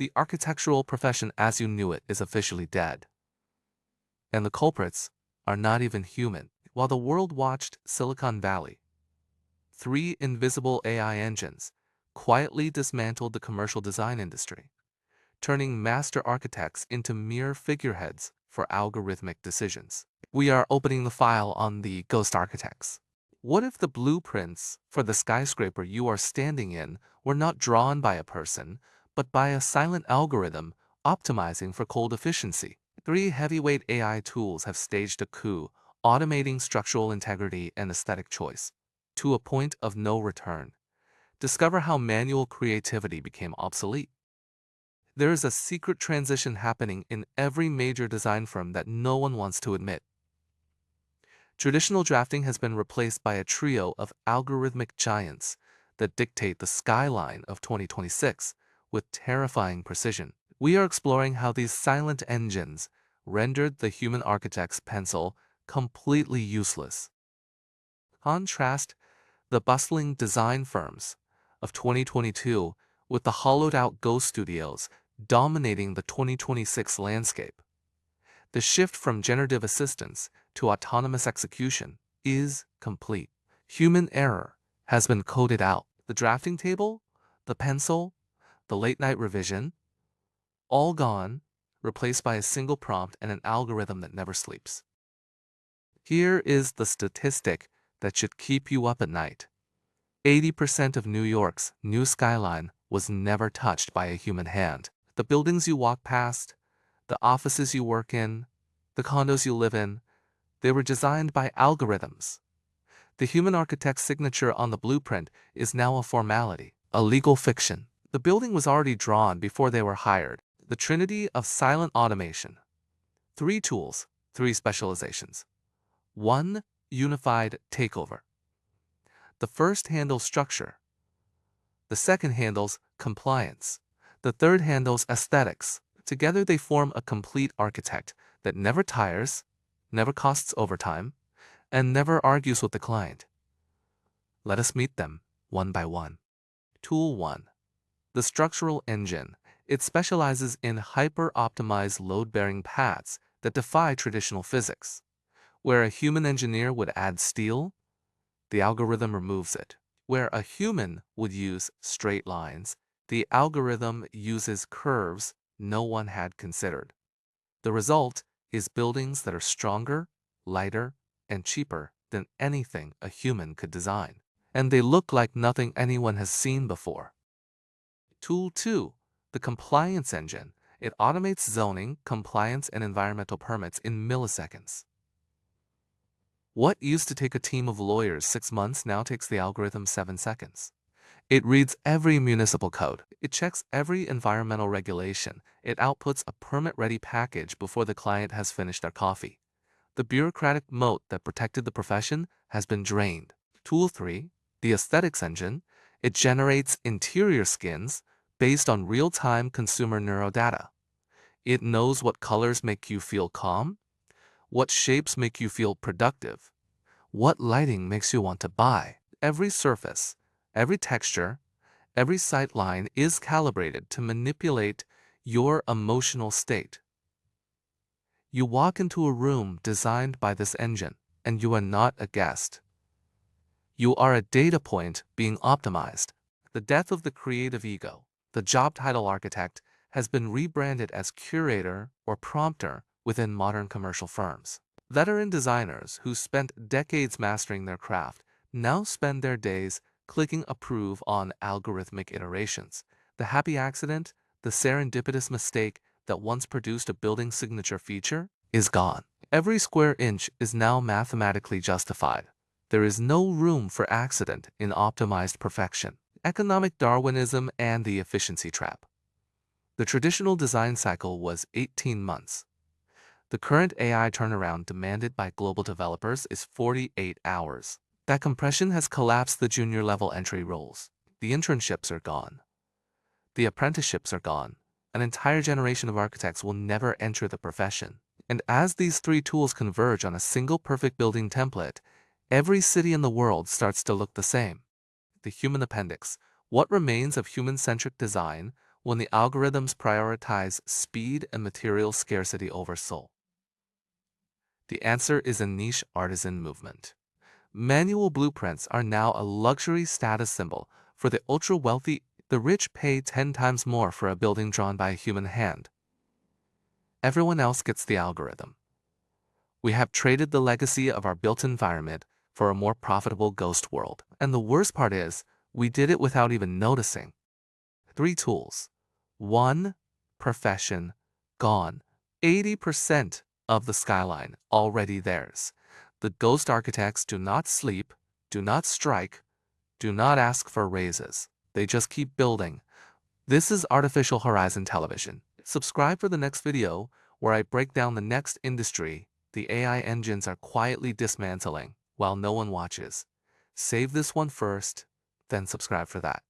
The architectural profession as you knew it is officially dead. And the culprits are not even human. While the world watched Silicon Valley, 3 invisible AI engines quietly dismantled the commercial design industry, turning master architects into mere figureheads for algorithmic decisions. We are opening the file on the ghost architects. What if the blueprints for the skyscraper you are standing in were not drawn by a person, but by a silent algorithm optimizing for cold efficiency? 3 heavyweight AI tools have staged a coup, automating structural integrity and aesthetic choice to a point of no return. Discover how manual creativity became obsolete. There is a secret transition happening in every major design firm that no one wants to admit. Traditional drafting has been replaced by a trio of algorithmic giants that dictate the skyline of 2026 with terrifying precision. We are exploring how these silent engines rendered the human architect's pencil completely useless. Contrast the bustling design firms of 2022 with the hollowed-out ghost studios dominating the 2026 landscape. The shift from generative assistance to autonomous execution is complete. Human error has been coded out. The drafting table, the pencil, the late-night revision, all gone, replaced by a single prompt and an algorithm that never sleeps. Here is the statistic that should keep you up at night. 80% of New York's new skyline was never touched by a human hand. The buildings you walk past, the offices you work in, the condos you live in, they were designed by algorithms. The human architect's signature on the blueprint is now a formality, a legal fiction. The building was already drawn before they were hired. The trinity of silent automation. 3 tools, 3 specializations. 1 unified takeover. The first handles structure. The second handles compliance. The third handles aesthetics. Together they form a complete architect that never tires, never costs overtime, and never argues with the client. Let us meet them one by one. Tool 1. The structural engine. It specializes in hyper-optimized load-bearing pads that defy traditional physics. Where a human engineer would add steel, the algorithm removes it. Where a human would use straight lines, the algorithm uses curves no one had considered. The result is buildings that are stronger, lighter, and cheaper than anything a human could design. And they look like nothing anyone has seen before. Tool 2. The compliance engine. It automates zoning, compliance, and environmental permits in milliseconds. What used to take a team of lawyers 6 months now takes the algorithm 7 seconds. It reads every municipal code. It checks every environmental regulation. It outputs a permit-ready package before the client has finished their coffee. The bureaucratic moat that protected the profession has been drained. Tool 3. The aesthetics engine. It generates interior skins based on real-time consumer neurodata. It knows what colors make you feel calm, what shapes make you feel productive, what lighting makes you want to buy. Every surface, every texture, every sight line is calibrated to manipulate your emotional state. You walk into a room designed by this engine, and you are not a guest. You are a data point being optimized. The death of the creative ego. The job title architect has been rebranded as curator or prompter within modern commercial firms. Veteran designers who spent decades mastering their craft now spend their days clicking approve on algorithmic iterations. The happy accident, the serendipitous mistake that once produced a building signature feature, is gone. Every square inch is now mathematically justified. There is no room for accident in optimized perfection. Economic Darwinism and the efficiency trap. The traditional design cycle was 18 months. The current AI turnaround demanded by global developers is 48 hours. That compression has collapsed the junior-level entry roles. The internships are gone. The apprenticeships are gone. An entire generation of architects will never enter the profession. And as these 3 tools converge on a single perfect building template, every city in the world starts to look the same. The human appendix. What remains of human-centric design when the algorithms prioritize speed and material scarcity over soul? The answer is a niche artisan movement. Manual blueprints are now a luxury status symbol. For the ultra-wealthy, the rich pay 10 times more for a building drawn by a human hand. Everyone else gets the algorithm. We have traded the legacy of our built environment for a more profitable ghost world. And the worst part is, we did it without even noticing. 3 tools. 1. Profession. Gone. 80% of the skyline already theirs. The ghost architects do not sleep, do not strike, do not ask for raises. They just keep building. This is Artificial Horizon Television. Subscribe for the next video where I break down the next industry the AI engines are quietly dismantling while no one watches. Save this one first, then subscribe for that.